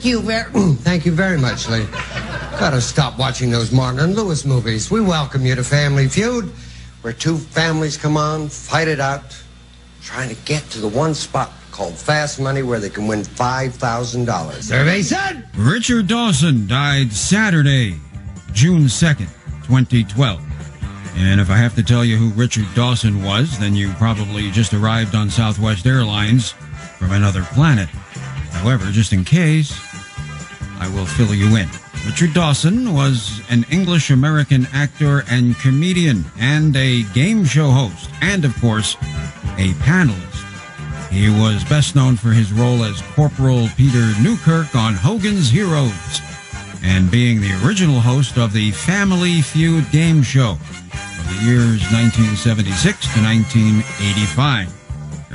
Thank you very much, Lee. Gotta stop watching those Martin and Lewis movies. We welcome you to Family Feud, where two families come on, fight it out, trying to get to the one spot called Fast Money where they can win $5,000. Survey said Richard Dawson died Saturday, June 2nd, 2012. And if I have to tell you who Richard Dawson was, then you probably just arrived on Southwest Airlines from another planet. However, just in case, I will fill you in. Richard Dawson was an English-American actor and comedian and a game show host and, of course, a panelist. He was best known for his role as Corporal Peter Newkirk on Hogan's Heroes and being the original host of the Family Feud game show of the years 1976 to 1985.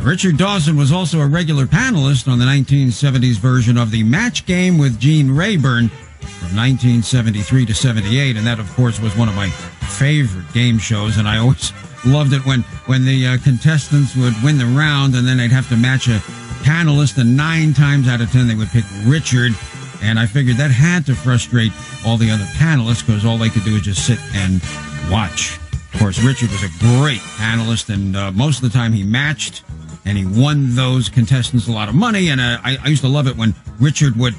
Richard Dawson was also a regular panelist on the 1970s version of the Match Game with Gene Rayburn from 1973 to 78, and that, of course, was one of my favorite game shows, and I always loved it when the contestants would win the round, and then they'd have to match a panelist, and 9 times out of 10 they would pick Richard, and I figured that had to frustrate all the other panelists because all they could do is just sit and watch. Of course, Richard was a great panelist, and most of the time he matched, and he won those contestants a lot of money, and I used to love it when Richard would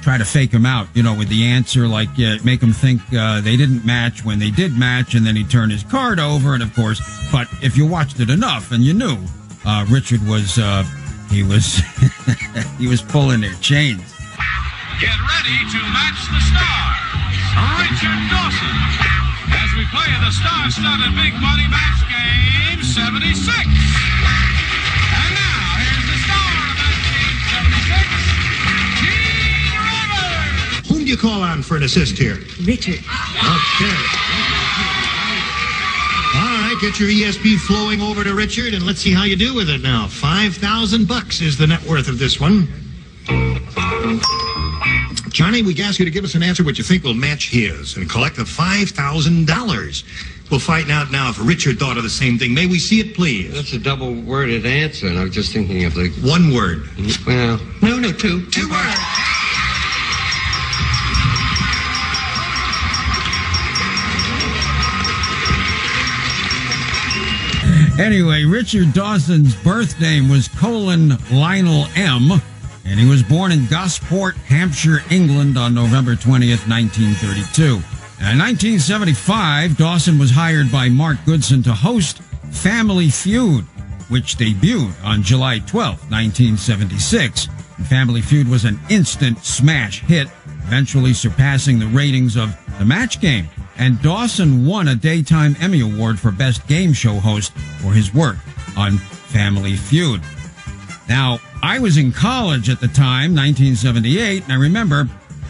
try to fake them out, you know, with the answer, like make them think they didn't match when they did match, and then he'd turn his card over, and of course, but if you watched it enough and you knew, Richard was, he was, he was pulling their chains. Get ready to match the stars. Richard Dawson. As we play the star-studded Big Money Match Game 76. And now, here's the star of that Game 76, Gene Rivers. Whom do you call on for an assist here? Richard. Okay. All right, get your ESP flowing over to Richard, and let's see how you do with it now. $5,000 is the net worth of this one. Johnny, we ask you to give us an answer what you think will match his and collect the $5,000. We'll find out now if Richard thought of the same thing. May we see it, please? That's a double-worded answer, and I was just thinking of the... One word. Well, no, two. Two words. Anyway, Richard Dawson's birth name was Colin Lionel M., and he was born in Gosport, Hampshire, England on November 20th, 1932. In 1975, Dawson was hired by Mark Goodson to host Family Feud, which debuted on July 12th, 1976. And Family Feud was an instant smash hit, eventually surpassing the ratings of The Match Game. And Dawson won a Daytime Emmy Award for Best Game Show Host for his work on Family Feud. Now, I was in college at the time, 1978, and I remember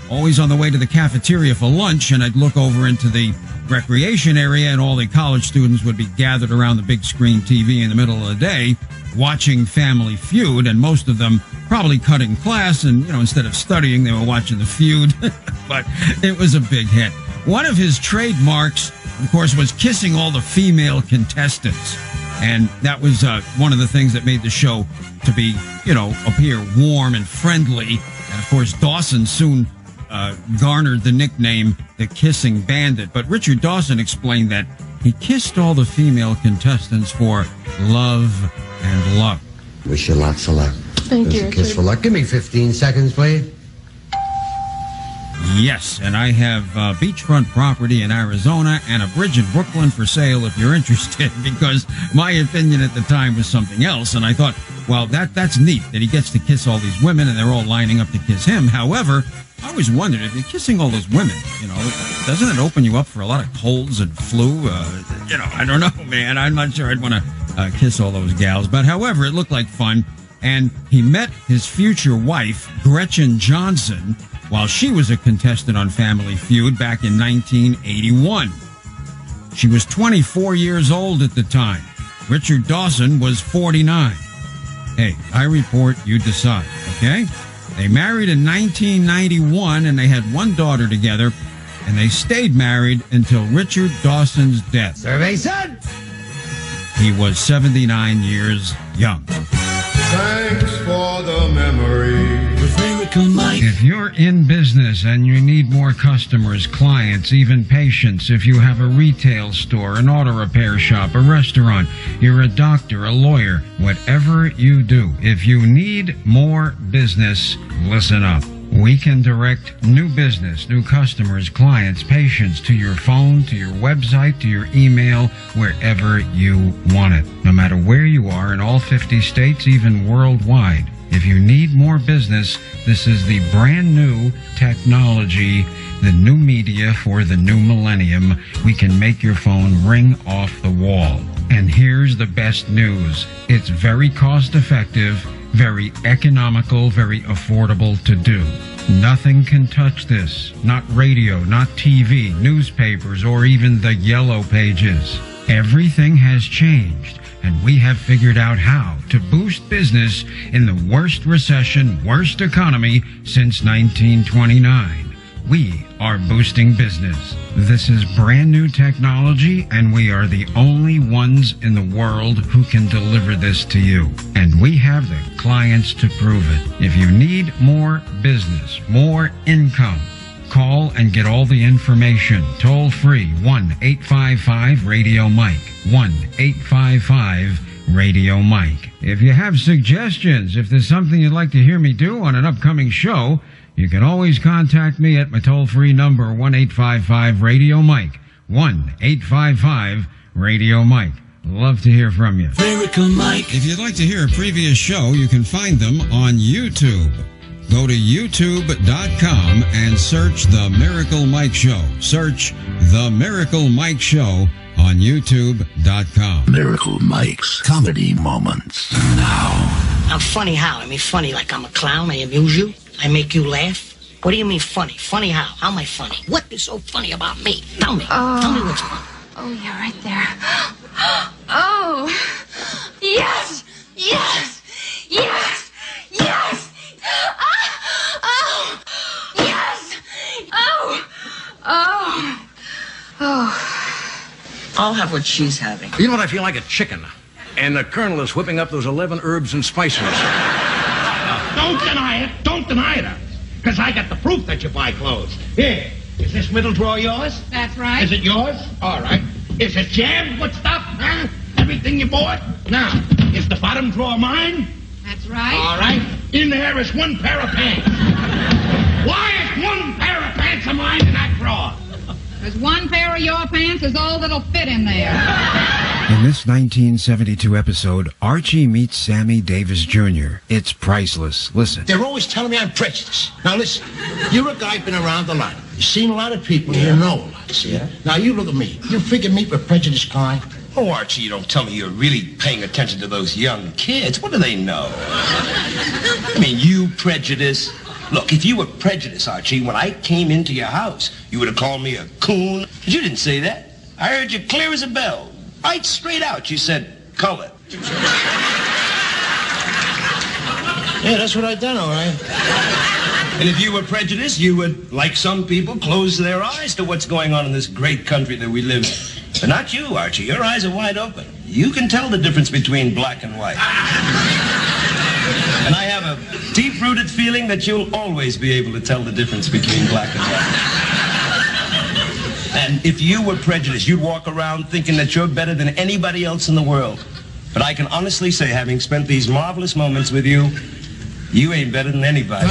always on the way to the cafeteria for lunch, and I'd look over into the recreation area, and all the college students would be gathered around the big screen TV in the middle of the day watching Family Feud, and most of them probably cutting class, and, you know, instead of studying, they were watching the feud. But it was a big hit. One of his trademarks, of course, was kissing all the female contestants. And that was one of the things that made the show to be, you know, appear warm and friendly. And, of course, Dawson soon garnered the nickname the Kissing Bandit. But Richard Dawson explained that he kissed all the female contestants for love and luck. Wish you lots of luck. Thank you, a kiss for luck. Give me 15 seconds, please. Yes, and I have beachfront property in Arizona and a bridge in Brooklyn for sale if you're interested, because my opinion at the time was something else, and I thought, well, that's neat that he gets to kiss all these women and they're all lining up to kiss him. However, I always wondered, if you're kissing all those women, you know, doesn't it open you up for a lot of colds and flu? You know, I don't know, man. I'm not sure I'd want to kiss all those gals, but however, it looked like fun, and he met his future wife, Gretchen Johnson, while she was a contestant on Family Feud back in 1981. She was 24 years old at the time. Richard Dawson was 49. Hey, I report, you decide, okay? They married in 1991, and they had one daughter together, and they stayed married until Richard Dawson's death. Survey said he was 79 years young. Thanks for the memory. Miracle Mike. If you're in business and you need more customers, clients, even patients, if you have a retail store, an auto repair shop, a restaurant, you're a doctor, a lawyer, whatever you do, if you need more business, listen up. We can direct new business, new customers, clients, patients to your phone, to your website, to your email, wherever you want it. No matter where you are in all 50 states, even worldwide. If you need more business, this is the brand new technology, the new media for the new millennium. We can make your phone ring off the wall. And here's the best news. It's very cost effective, very economical, very affordable to do. Nothing can touch this. Not radio, not TV, newspapers, or even the yellow pages. Everything has changed, and we have figured out how to boost business in the worst recession, worst economy since 1929. We are boosting business. This is brand new technology, and we are the only ones in the world who can deliver this to you. And we have the clients to prove it. If you need more business, more income, call and get all the information. Toll free, 1-855-RADIO-MIKE. 1-855-RADIO-MIKE. If you have suggestions, if there's something you'd like to hear me do on an upcoming show, you can always contact me at my toll-free number, 1-855-RADIO-MIKE. 1-855-RADIO-MIKE. Love to hear from you. Miracle Mike. If you'd like to hear a previous show, you can find them on YouTube. Go to youtube.com and search The Miracle Mike Show. Search The Miracle Mike Show on youtube.com. Miracle Mike's comedy moments. Now. I'm funny how? I mean funny like I'm a clown, I amuse you, I make you laugh. What do you mean funny? Funny how? How am I funny? What is so funny about me? Tell me. Tell me what's funny. Oh, yeah, right there. Oh, yes, yes, yes, yes. Oh, yes. Oh. I'll have what she's having. You know what? I feel like a chicken. And the colonel is whipping up those 11 herbs and spices. Don't deny it. Don't deny it. Because I got the proof that you buy clothes. Here. Is this middle drawer yours? That's right. Is it yours? All right. Is it jammed with stuff? Huh? Everything you bought? Now, is the bottom drawer mine? That's right. All right. In there is one pair of pants. Why is one pair of pants of mine in that drawer? Because one pair of your pants is all that'll fit in there. In this 1972 episode, Archie meets Sammy Davis Jr. It's priceless. Listen. They're always telling me I'm prejudiced. Now listen, you're a guy been around a lot. You've seen a lot of people, you know a lot, see? Yeah. Now you look at me. You figure me a prejudiced guy? Oh, Archie, you don't tell me you're really paying attention to those young kids. What do they know? I mean, you prejudice. Look, if you were prejudiced, Archie, when I came into your house, you would have called me a coon. But you didn't say that. I heard you clear as a bell. Right straight out, you said, color. Yeah, that's what I done, all right. And if you were prejudiced, you would, like some people, close their eyes to what's going on in this great country that we live in. But not you, Archie. Your eyes are wide open. You can tell the difference between black and white. And I have a deep-rooted feeling that you'll always be able to tell the difference between black and white. And if you were prejudiced, you'd walk around thinking that you're better than anybody else in the world. But I can honestly say, having spent these marvelous moments with you, you ain't better than anybody.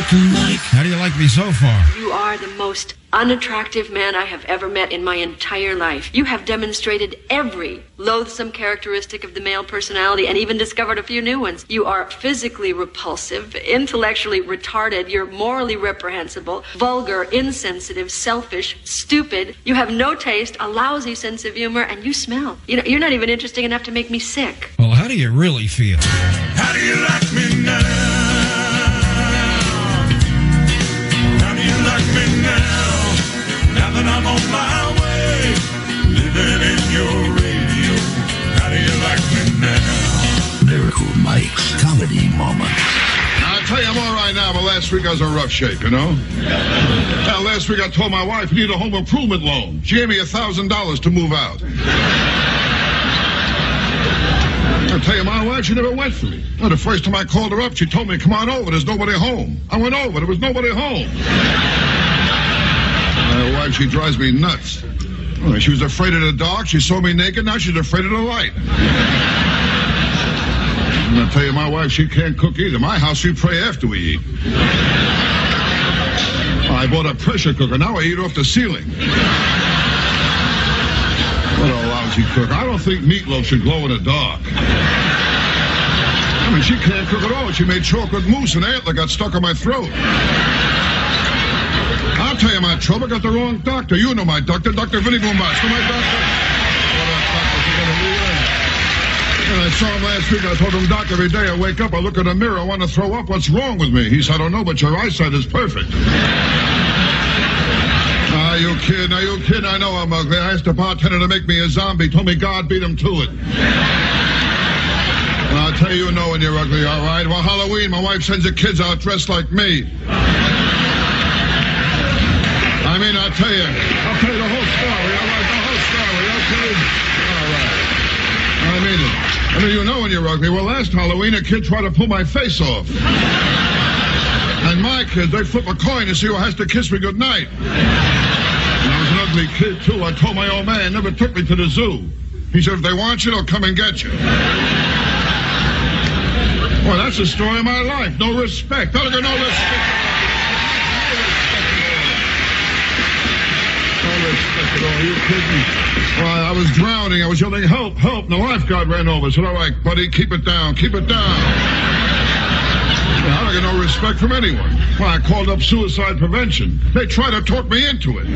How do you like me so far? You are the most unattractive man I have ever met in my entire life. You have demonstrated every loathsome characteristic of the male personality and even discovered a few new ones. You are physically repulsive, intellectually retarded, you're morally reprehensible, vulgar, insensitive, selfish, stupid. You have no taste, a lousy sense of humor, and you smell. You know, you're not even interesting enough to make me sick. Well, how do you really feel? How do you like me now? Now that I'm on my way, living in your radio. How do you like me now? Miracle Mike's comedy moments. I'll tell you I'm all right now, but last week I was in rough shape, you know? Now, last week I told my wife I need a home improvement loan. She gave me $1,000 to move out. I'll tell you, my wife, she never went for me. No, the first time I called her up, she told me, come on over, there's nobody home. I went over, there was nobody home. My wife, she drives me nuts. Oh, she was afraid of the dark, she saw me naked, now she's afraid of the light. And I'll tell you, my wife, she can't cook either. My house, we pray after we eat. I bought a pressure cooker, now I eat off the ceiling. What a lousy cook. I don't think meatloaf should glow in the dark. I mean, she can't cook at all. She made chocolate mousse and antler got stuck on my throat. I'll tell you my trouble. Got the wrong doctor. You know my doctor, Dr. Vinny Boombas. You know my doctor? What a doctor. And I saw him last week. I told him, Doc, every day I wake up, I look in the mirror, I want to throw up. What's wrong with me? He said, I don't know, but your eyesight is perfect. Are you kidding? Are you kidding? I know I'm ugly. I asked the bartender to make me a zombie. Told me God beat him to it. And I'll tell you no when you're ugly, all right? Well, Halloween, my wife sends the kids out dressed like me. I mean, I'll tell you the whole story, all right? The whole story, okay? All right. I mean it. I mean, you know when you're ugly. Well, last Halloween, a kid tried to pull my face off. And my kids, they flip a coin to see who has to kiss me goodnight. And I was an ugly kid, too. I told my old man, never took me to the zoo. He said, if they want you, they'll come and get you. Well, that's the story of my life. No respect. I got no respect. No respect at all. Are you kidding? Well, I was drowning. I was yelling, help, help. And the lifeguard ran over. I said, all right, buddy, keep it down. Keep it down. I don't get no respect from anyone. Well, I called up suicide prevention. They tried to talk me into it.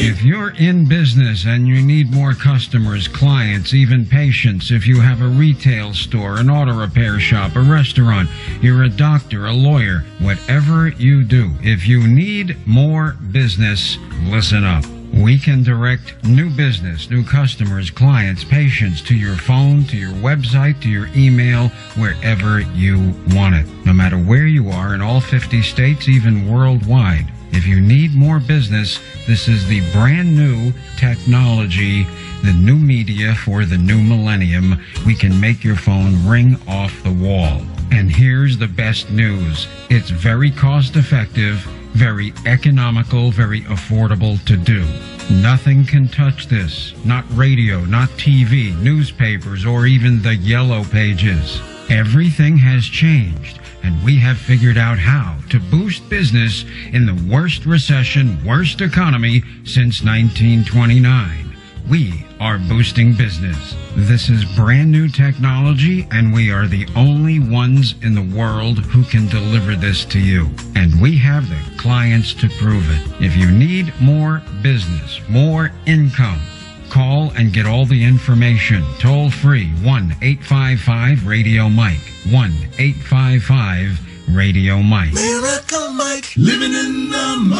If you're in business and you need more customers, clients, even patients, if you have a retail store, an auto repair shop, a restaurant, you're a doctor, a lawyer, whatever you do, if you need more business, listen up. We can direct new business, new customers, clients, patients to your phone, to your website, to your email, wherever you want it. No matter where you are in all 50 states, even worldwide. If you need more business, this is the brand new technology, the new media for the new millennium. We can make your phone ring off the wall. And here's the best news. It's very cost effective, very economical, very affordable to do. Nothing can touch this. Not radio, not TV, newspapers, or even the yellow pages. Everything has changed, and we have figured out how to boost business in the worst recession, worst economy since 1929. We are boosting business. This is brand new technology, and we are the only ones in the world who can deliver this to you. And we have the clients to prove it. If you need more business, more income, call and get all the information. Toll free, 1-855-RADIO-MIKE. 1-855-RADIO-MIKE. Miracle Mike, living in the moment.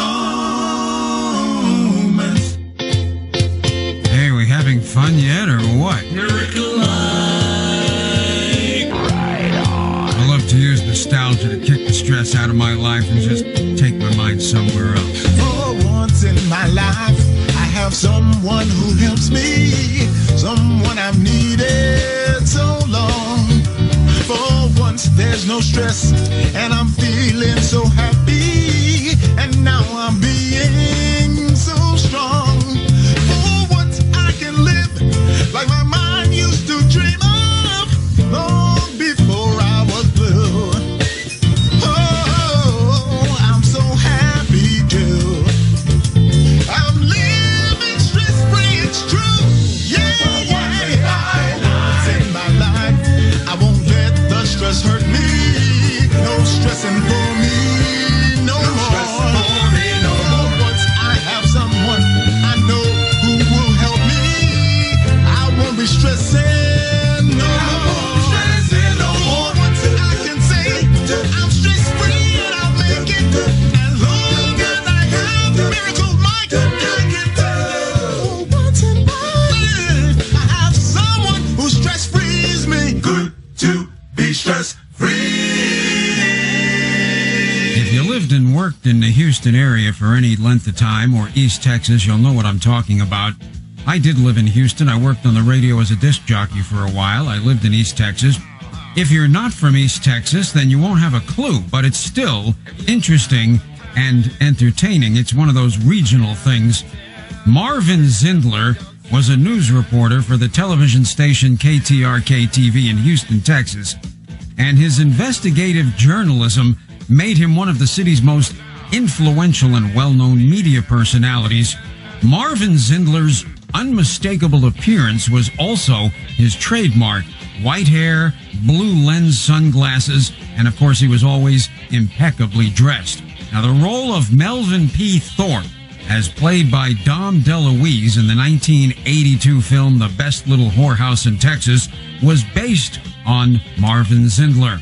Hey, we having fun yet, or what? Miracle Mike. Right on. I love to use nostalgia to kick the stress out of my life and just take my mind somewhere else. For once in my life, I have someone who helps me, someone I've needed so long. For once there's no stress, and I'm feeling so happy, and now I'm being so strong. For once I can live like my mind used to dream of, long before I was blue. Oh, I'm so happy too. I'm living stress-free, it's true. Yeah, yeah. Once in my life, I won't let the stress hurt me. No stressing for me, no more. Once I have someone I know who will help me, I won't be stressing no more. Once I can say I'm stress-free and I'll make it. As long as I have Miracle Mike, I can tell. Once in my life, I have someone who stress-frees me. Good to be stress-free. If you lived and worked in the Houston area for any length of time, or East Texas, you'll know what I'm talking about. I did live in Houston. I worked on the radio as a disc jockey for a while. I lived in East Texas. If you're not from East Texas, then you won't have a clue, but it's still interesting and entertaining. It's one of those regional things. Marvin Zindler was a news reporter for the television station KTRK-TV in Houston, Texas, and his investigative journalism made him one of the city's most influential and well-known media personalities. Marvin Zindler's unmistakable appearance was also his trademark. White hair, blue lens sunglasses, and of course he was always impeccably dressed. Now the role of Melvin P. Thorpe, as played by Dom DeLuise in the 1982 film The Best Little Whorehouse in Texas, was based on Marvin Zindler.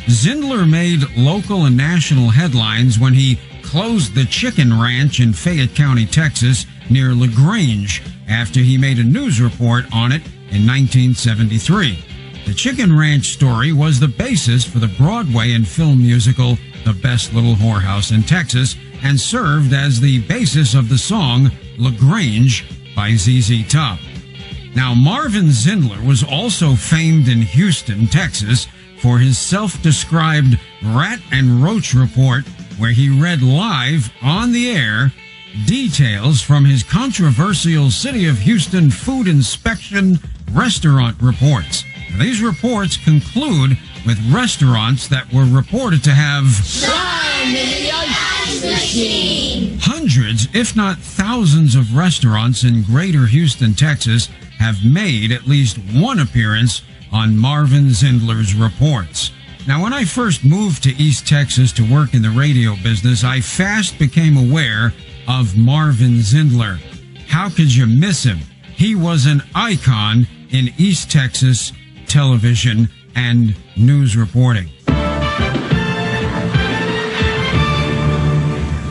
Zindler made local and national headlines when he closed the chicken ranch in Fayette County, Texas, near LaGrange, after he made a news report on it in 1973. The chicken ranch story was the basis for the Broadway and film musical The Best Little Whorehouse in Texas, and served as the basis of the song LaGrange by ZZ Top. Now, Marvin Zindler was also famed in Houston, Texas, for his self-described rat and roach report, where he read live on the air details from his controversial City of Houston food inspection restaurant reports. Now, these reports conclude with restaurants that were reported to have hundreds, if not thousands, of restaurants in greater Houston, Texas have made at least one appearance on Marvin Zindler's reports. Now, when I first moved to East Texas to work in the radio business, I fast became aware of Marvin Zindler. How could you miss him? He was an icon in East Texas television and news reporting.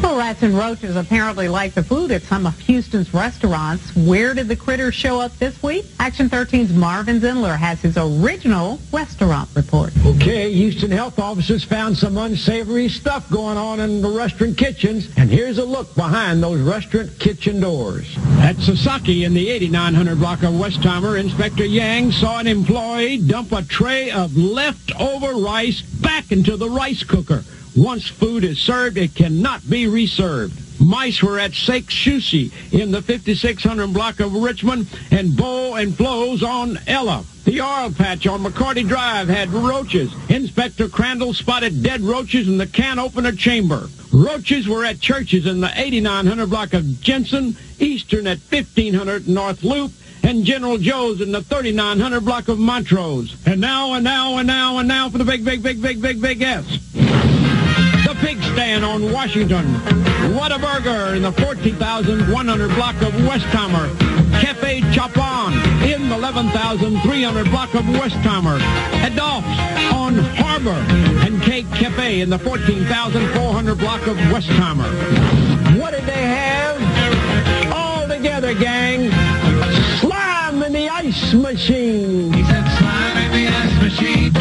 Well, rats and roaches apparently like the food at some of Houston's restaurants. Where did the critters show up this week? Action 13's Marvin Zindler has his original restaurant report. Okay, Houston health officers found some unsavory stuff going on in the restaurant kitchens, and here's a look behind those restaurant kitchen doors. At Sasaki in the 8900 block of Westheimer, Inspector Yang saw an employee dump a tray of leftover rice back into the rice cooker. Once food is served, it cannot be reserved. Mice were at Sake Sushi in the 5600 block of Richmond, and Bo and Flo's on Ella. The oil patch on McCarty Drive had roaches. Inspector Crandall spotted dead roaches in the can opener chamber. Roaches were at churches in the 8900 block of Jensen, Eastern at 1500 North Loop, and General Joe's in the 3900 block of Montrose. And now for the big S. The Pig Stand on Washington. Whataburger in the 14,100 block of Westheimer. Cafe Chopon in the 11,300 block of Westheimer. Adolph's on Harbor. And Cake Cafe in the 14,400 block of Westheimer. What did they have? All together, gang. Slime in the ice machine. He said slime in the ice machine.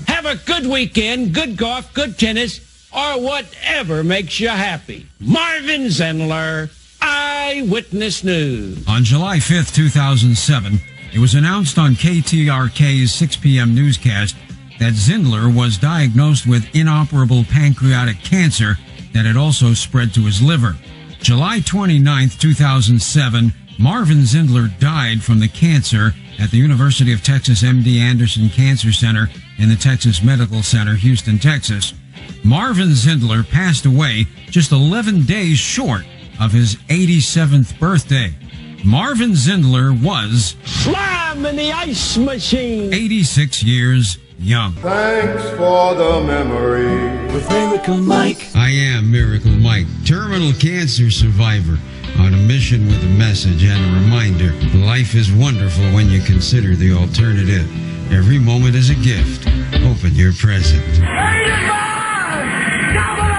Have a good weekend, good golf, good tennis, or whatever makes you happy. Marvin Zindler, Eyewitness News. On July 5th, 2007, it was announced on KTRK's 6 p.m. newscast that Zindler was diagnosed with inoperable pancreatic cancer that had also spread to his liver. July 29th, 2007, Marvin Zindler died from the cancer at the University of Texas MD Anderson Cancer Center in the Texas Medical Center, Houston, Texas. Marvin Zindler passed away just 11 days short of his 87th birthday. Marvin Zindler was Slime in the ice machine. 86 years young. Thanks for the memory. With Miracle Mike. I am Miracle Mike, terminal cancer survivor, on a mission with a message and a reminder. Life is wonderful when you consider the alternative. Every moment is a gift. Open your present. 85!